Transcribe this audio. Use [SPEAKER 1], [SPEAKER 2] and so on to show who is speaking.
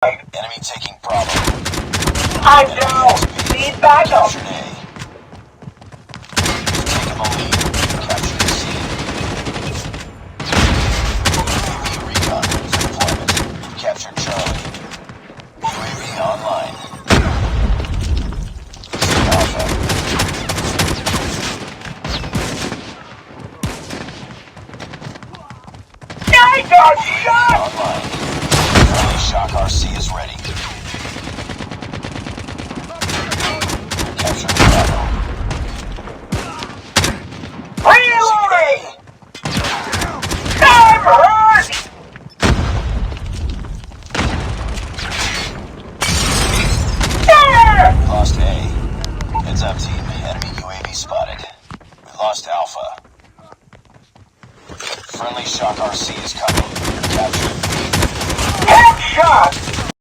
[SPEAKER 1] Enemy taking Bravo.
[SPEAKER 2] I'm down. Need backup.
[SPEAKER 1] Captured A. You've taken the lead. Captured C. UAV recon ready for deployment. Captured Charlie.